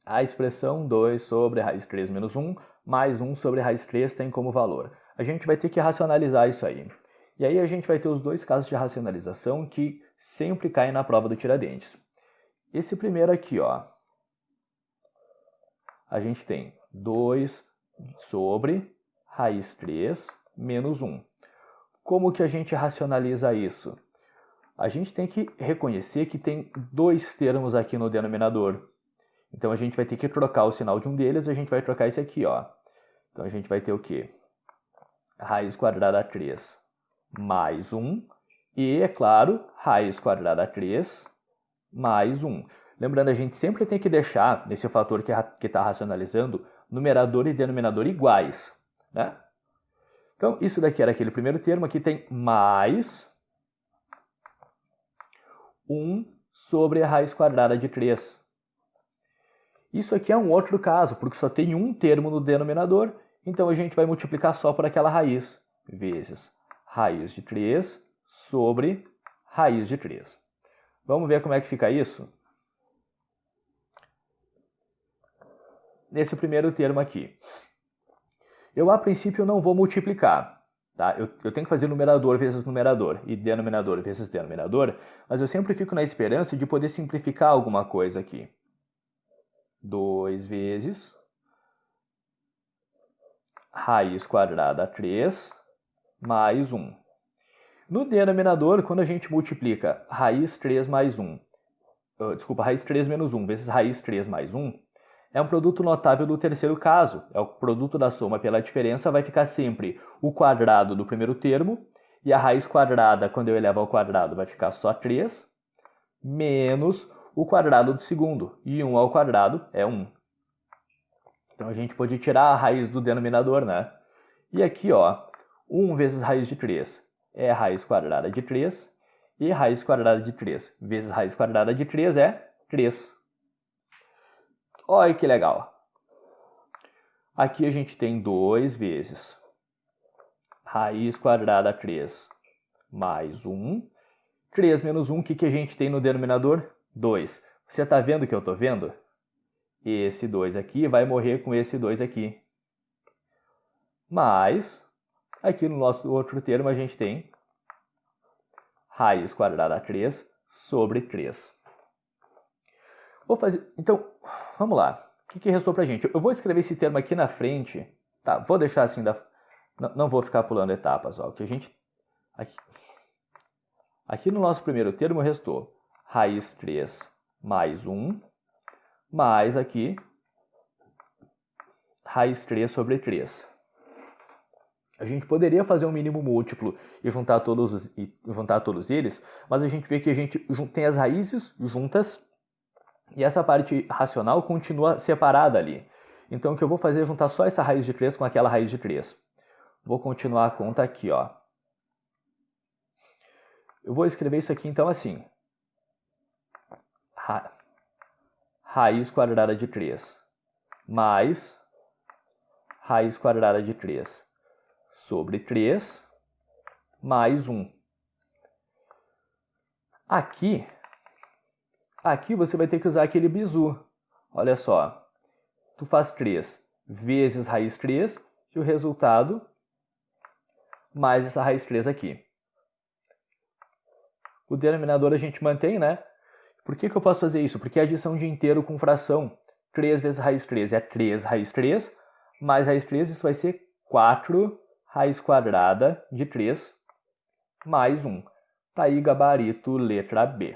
a expressão 2 sobre raiz 3 menos 1 mais 1 sobre raiz 3 tem como valor. A gente vai ter que racionalizar isso aí. E aí a gente vai ter os dois casos de racionalização que sempre caem na prova do Tiradentes. Esse primeiro aqui, ó, a gente tem 2 sobre raiz 3 menos 1. Como que a gente racionaliza isso? A gente tem que reconhecer que tem dois termos aqui no denominador. Então a gente vai ter que trocar o sinal de um deles e a gente vai trocar esse aqui, ó. Então a gente vai ter o quê? Raiz quadrada 3 mais 1 e, é claro, raiz quadrada 3 mais 1. Lembrando, a gente sempre tem que deixar, nesse fator que está racionalizando, numerador e denominador iguais, né? Então, isso daqui era aquele primeiro termo, aqui tem mais 1 sobre a raiz quadrada de 3. Isso aqui é um outro caso, porque só tem um termo no denominador, então a gente vai multiplicar só por aquela raiz, vezes raiz de 3 sobre raiz de 3. Vamos ver como é que fica isso? Nesse primeiro termo aqui. Eu, a princípio, não vou multiplicar. Tá? Eu tenho que fazer numerador vezes numerador e denominador vezes denominador, mas eu sempre fico na esperança de poder simplificar alguma coisa aqui. 2 vezes raiz quadrada 3 mais 1. No denominador, quando a gente multiplica raiz 3 mais 1, raiz 3 menos 1 vezes raiz 3 mais 1, é um produto notável do terceiro caso. É o produto da soma pela diferença, vai ficar sempre o quadrado do primeiro termo, e a raiz quadrada, quando eu elevo ao quadrado, vai ficar só 3, menos o quadrado do segundo, e 1 ao quadrado é 1. Então a gente pode tirar a raiz do denominador, né? E aqui, ó, 1 vezes raiz de 3 é raiz quadrada de 3, e raiz quadrada de 3 vezes raiz quadrada de 3 é 3. Olha que legal. Aqui a gente tem 2 vezes raiz quadrada 3 mais 1. 3 menos 1, o que a gente tem no denominador? 2. Você está vendo o que eu estou vendo? Esse 2 aqui vai morrer com esse 2 aqui. Mas, aqui no nosso outro termo, a gente tem raiz quadrada 3 sobre 3. Vou fazer... Então, vamos lá. O que restou pra gente? Eu vou escrever esse termo aqui na frente. Tá, vou deixar assim... Não vou ficar pulando etapas. Ó. O que a gente... Aqui no nosso primeiro termo restou raiz 3 mais 1, mais aqui raiz 3 sobre 3. A gente poderia fazer um mínimo múltiplo e juntar todos eles, mas a gente vê que a gente tem as raízes juntas e essa parte racional continua separada ali. Então o que eu vou fazer é juntar só essa raiz de 3 com aquela raiz de 3. Vou continuar a conta aqui, ó. Eu vou escrever isso aqui então assim. Raiz quadrada de 3 mais raiz quadrada de 3 sobre 3 mais 1. Aqui você vai ter que usar aquele bizu. Olha só, tu faz 3 vezes raiz 3 e o resultado mais essa raiz 3 aqui. O denominador a gente mantém, né? Por que eu posso fazer isso? Porque é adição de inteiro com fração. 3 vezes raiz 3 é 3 raiz 3, mais raiz 3, isso vai ser 4 raiz quadrada de 3 mais 1. Tá aí gabarito letra B.